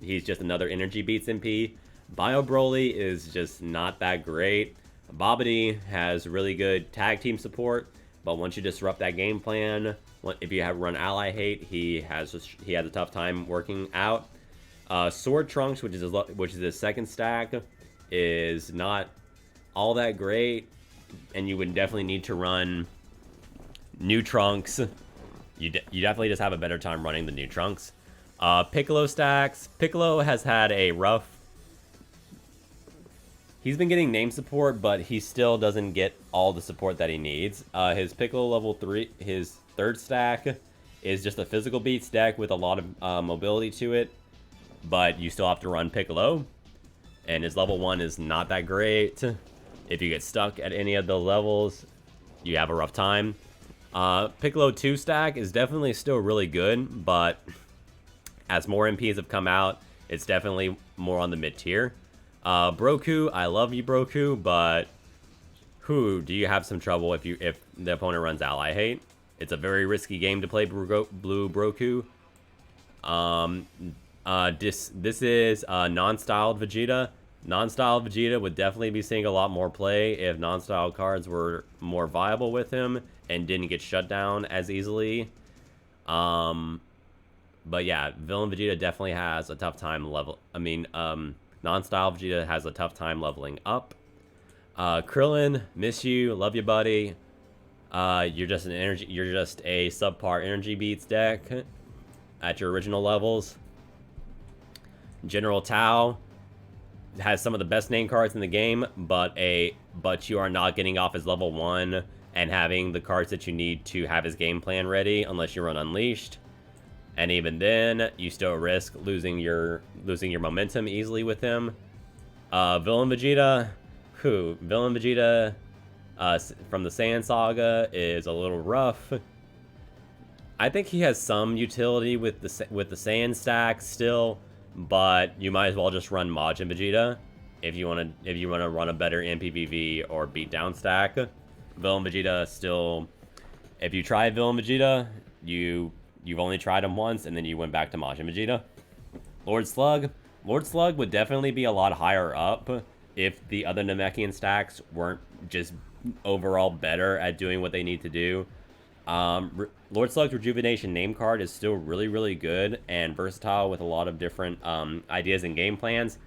just another energy beats MP. Bio Broly is just not that great. Babidi has really good tag team support, but once you disrupt that game plan, if you have run ally hate, he has a tough time working out. Sword Trunks, which is his second stack, is not all that great, and you would definitely need to run new Trunks. You definitely just have a better time running the new Trunks. Piccolo stacks. Piccolo has had a rough. He's been getting name support, but he still doesn't get all the support that he needs. His Piccolo level 3, his third stack, is just a physical beats deck with a lot of mobility to it, but you still have to run Piccolo, and his level 1 is not that great. If you get stuck at any of the levels, you have a rough time. Piccolo 2 stack is definitely still really good, but as more MPs have come out, it's definitely more on the mid-tier. Broku, I love you, Broku, but do you have some trouble if the opponent runs ally hate? It's a very risky game to play blue Broku. This is non-styled Vegeta. Non-styled Vegeta would definitely be seeing a lot more play if non-styled cards were more viable with him and didn't get shut down as easily. But yeah, Villain Vegeta definitely has a tough time non-style Vegeta has a tough time leveling up. Crillon, miss you, love you, buddy. You're just a subpar energy beats deck at your original levels. General Tao has some of the best name cards in the game, but you are not getting off his level 1 and having the cards that you need to have his game plan ready unless you run Unleashed. And even then, you still risk losing your momentum easily with him. Villain Vegeta, Villain Vegeta from the Saiyan Saga is a little rough. I think he has some utility with the Saiyan stack still, but you might as well just run Majin Vegeta if you want to run a better MPVV or beatdown stack. Villain Vegeta still, if you try Villain Vegeta, you've only tried him once, and then you went back to Majin Vegeta. Lord Slug would definitely be a lot higher up if the other Namekian stacks weren't just overall better at doing what they need to do. Lord Slug's Rejuvenation name card is still really good and versatile with a lot of different ideas and game plans,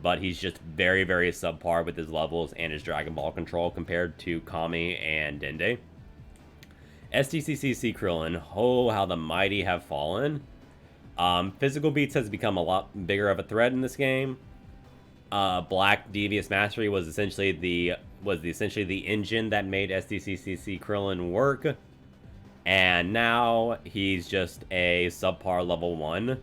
but he's just very subpar with his levels and his Dragon Ball control compared to Kami and Denday. SDCCC Crillon. Oh, how the mighty have fallen. Physical beats has become a lot bigger of a threat in this game. Black Devious Mastery was essentially the engine that made SDCCC Krillin work, and now he's just a subpar level 1.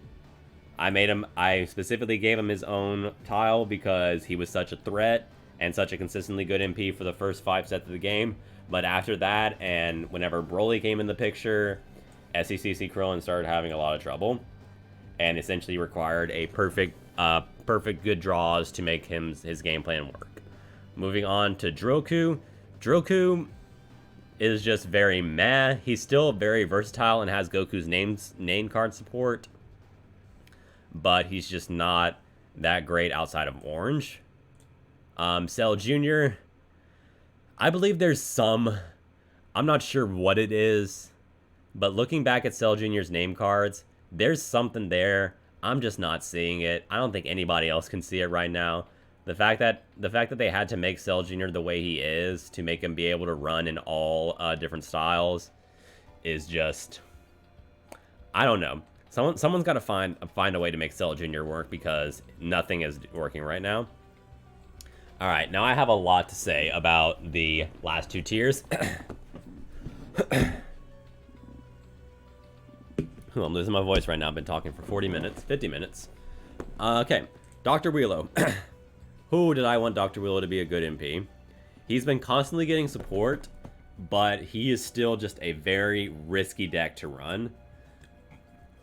I specifically gave him his own tile because he was such a threat and such a consistently good MP for the first 5 sets of the game. But after that, and whenever Broly came in the picture, SDCC Krillin started having a lot of trouble, and essentially required a perfect good draws to make his game plan work. Moving on to Droku. Droku is just very meh. He's still very versatile and has Goku's name card support, but he's just not that great outside of Orange. Cell Jr., I believe there's some, I'm not sure what it is, but looking back at Cell Jr.'s name cards, there's something there. I'm just not seeing it. I don't think anybody else can see it right now. The fact that they had to make Cell Jr. the way he is to make him be able to run in all different styles is just, I don't know. Someone's got to find a way to make Cell Jr. work, because nothing is working right now. All right, now I have a lot to say about the last 2 tiers. I'm losing my voice right now. I've been talking for 40 minutes, 50 minutes. Okay, Dr. Wheelo. Who did I want Dr. Wheelo to be a good MP? He's been constantly getting support, but he is still just a very risky deck to run.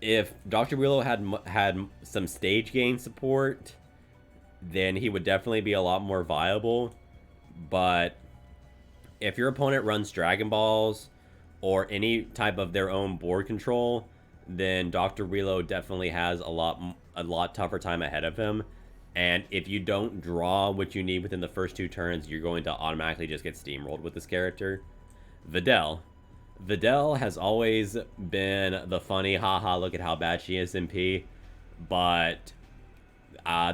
If Dr. Wheelo had some stage gain support, then he would definitely be a lot more viable. But if your opponent runs Dragon Balls or any type of their own board control, then Dr. Wheelo definitely has a lot tougher time ahead of him. And if you don't draw what you need within the first 2 turns, you're going to automatically just get steamrolled with this character. Vidal. Vidal has always been the funny, haha, look at how bad she is MP, but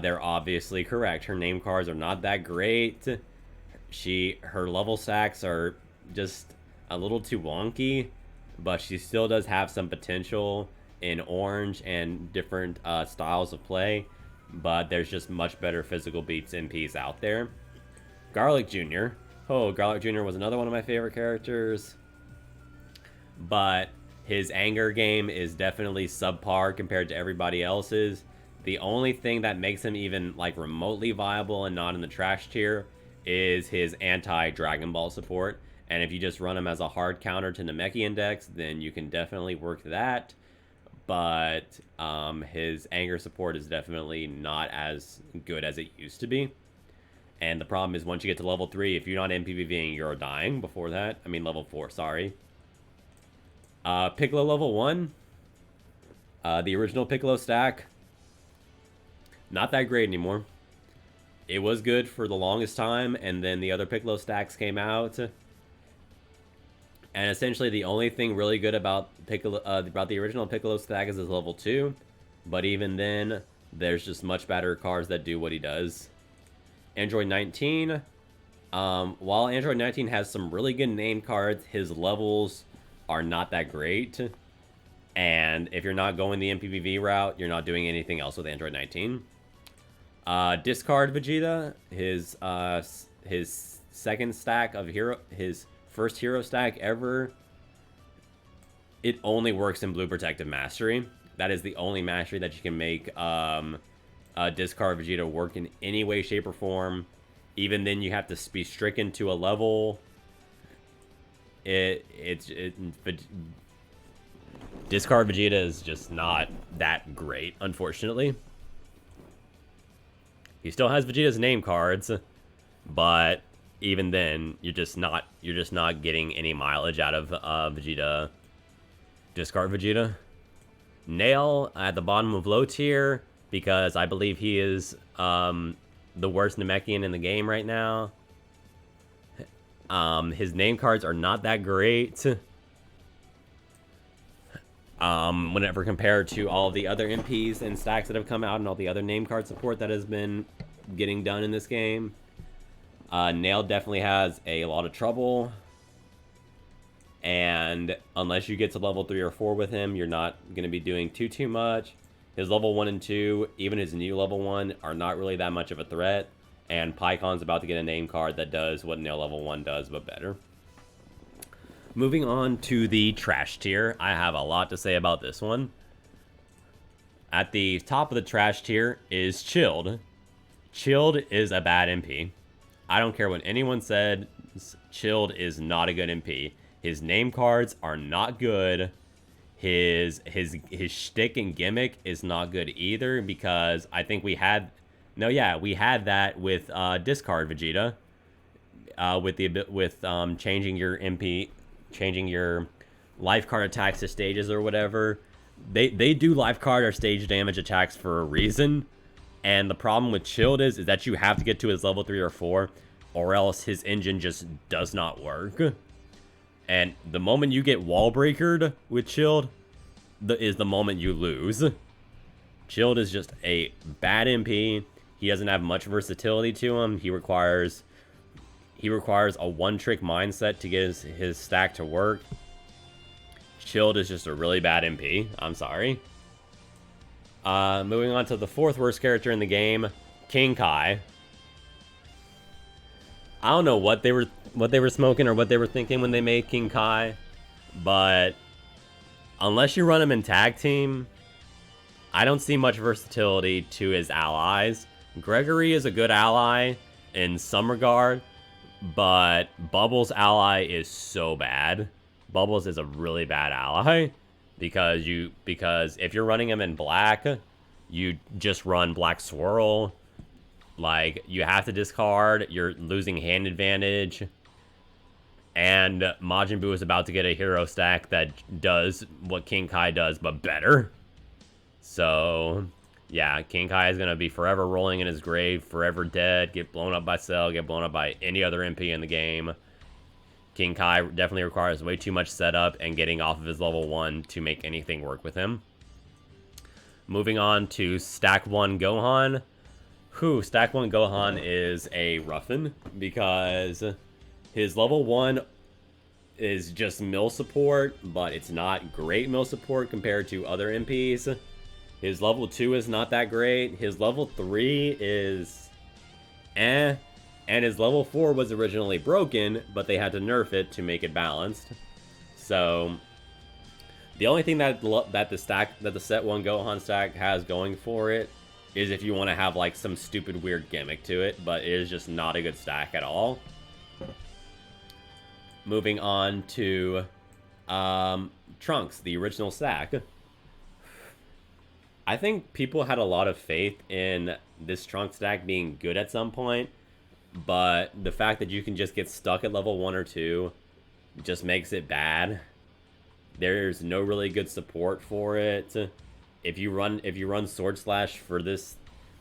they're obviously correct. Her name cards are not that great. Her level stacks are just a little too wonky, but she still does have some potential in Orange and different styles of play, but there's just much better physical beats MPs out there. Garlic Jr. Oh, Garlic Jr. was another one of my favorite characters, but his anger game is definitely subpar compared to everybody else's. The only thing that makes him even like remotely viable and not in the trash tier is his anti-Dragon Ball support. And if you just run him as a hard counter to Namekian decks, then you can definitely work that. But his anger support is definitely not as good as it used to be. And the problem is, once you get to level 3, if you're not MPVing, you're dying before that. I mean, level 4, sorry. Piccolo level 1. The original Piccolo stack. Not that great anymore. It was good for the longest time, and then the other Piccolo stacks came out. And essentially the only thing really good about the original Piccolo stack is his level 2. But even then, there's just much better cards that do what he does. Android 19. While Android 19 has some really good name cards, his levels are not that great. And if you're not going the MPVV route, you're not doing anything else with Android 19. Discard Vegeta, his second stack of his first hero stack ever. It only works in Blue Protective Mastery. That is the only mastery that you can make Discard Vegeta work in any way, shape, or form. Even then, you have to be stricken to a level. Discard Vegeta is just not that great, unfortunately. He still has Vegeta's name cards, but even then, you're just not getting any mileage out of Vegeta. Discard Vegeta. Nail at the bottom of low tier, because I believe he is the worst Namekian in the game right now. His name cards are not that great. Whenever compared to all the other MPs and stacks that have come out and all the other name card support that has been getting done in this game. Nail definitely has a lot of trouble. and unless you get to level 3 or 4 with him, you're not going to be doing too much. His level 1 and 2, even his new level 1, are not really that much of a threat, and Pycon's about to get a name card that does what Nail level 1 does, but better. Moving on to the trash tier, I have a lot to say about this one. At the top of the trash tier is Chilled. Chilled is a bad MP. I don't care what anyone said, Chilled is not a good MP. His name cards are not good. His shtick and gimmick is not good either, because I think we had that with discard Vegeta, with changing your MP, changing your life card attacks to stages or whatever. They do life card or stage damage attacks for a reason, and the problem with Chilled is that you have to get to his level 3 or 4, or else his engine just does not work. And the moment you get wall breakered with Chilled is the moment you lose. Chilled is just a bad MP. He doesn't have much versatility to him. He requires a one-trick mindset to get his stack to work. Chilled is just a really bad MP. I'm sorry. Moving on to the 4th worst character in the game, King Kai. I don't know what they were smoking or what they were thinking when they made King Kai, but unless you run him in tag team, I don't see much versatility to his allies. Gregory is a good ally in some regard, but Bubbles' ally is so bad. Bubbles is a really bad ally because if you're running him in black, you just run Black Swirl. Like, you have to discard, you're losing hand advantage, and Majin Buu is about to get a hero stack that does what King Kai does, but better. So, yeah, King Kai is going to be forever rolling in his grave, forever dead, get blown up by Cell, get blown up by any other MP in the game. King Kai definitely requires way too much setup and getting off of his level 1 to make anything work with him. Moving on to Stack 1 Gohan. Stack 1 Gohan is a roughin', because his level 1 is just mill support, but it's not great mill support compared to other MPs. His level 2 is not that great. His level 3 is and his level 4 was originally broken, but they had to nerf it to make it balanced. So the only thing that the set 1 Gohan stack has going for it is if you want to have like some stupid weird gimmick to it, but it is just not a good stack at all. Moving on to Trunks, the original stack. I think people had a lot of faith in this Trunks stack being good at some point, but the fact that you can just get stuck at level 1 or 2 just makes it bad. There's no really good support for it. If you run Sword Slash for this,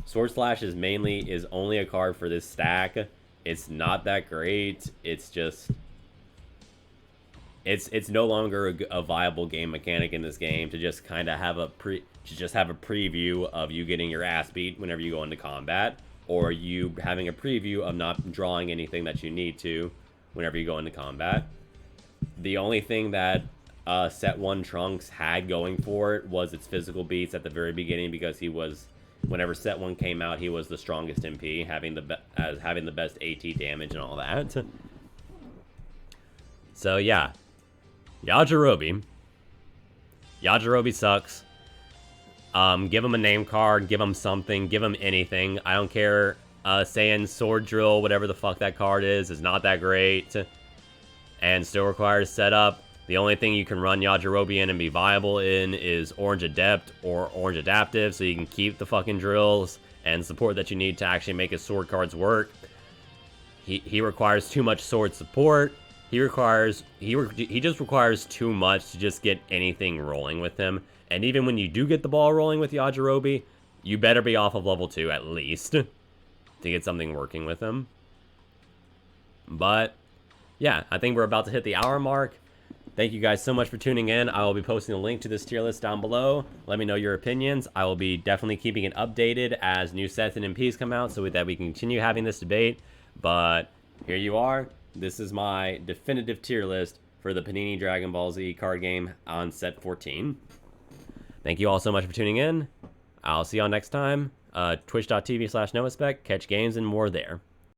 Sword Slash is only a card for this stack. It's not that great. It's just it's no longer a viable game mechanic in this game to just kind of have a preview of you getting your ass beat whenever you go into combat, or you having a preview of not drawing anything that you need to whenever you go into combat. The only thing that set 1 Trunks had going for it was its physical beats at the very beginning, because whenever set 1 came out, he was the strongest MP, having the best AT damage and all that. So yeah, Yajirobe sucks. Give him a name card, give him something, give him anything. I don't care. Saiyan Sword Drill, whatever the fuck that card is not that great, and still requires setup. The only thing you can run Yajirobe in and be viable in is Orange Adept or Orange Adaptive, so you can keep the fucking drills and support that you need to actually make his sword cards work. He requires too much sword support. He just requires too much to just get anything rolling with him. And even when you do get the ball rolling with Yajirobe, you better be off of level 2 at least to get something working with him. But yeah, I think we're about to hit the hour mark. Thank you guys so much for tuning in. I will be posting a link to this tier list down below. Let me know your opinions. I will be definitely keeping it updated as new sets and MPs come out, so that we can continue having this debate. But here you are. This is my definitive tier list for the Panini Dragon Ball Z card game on set 14. Thank you all so much for tuning in. I'll see y'all next time. Twitch.tv/NoahSpec. Catch games and more there.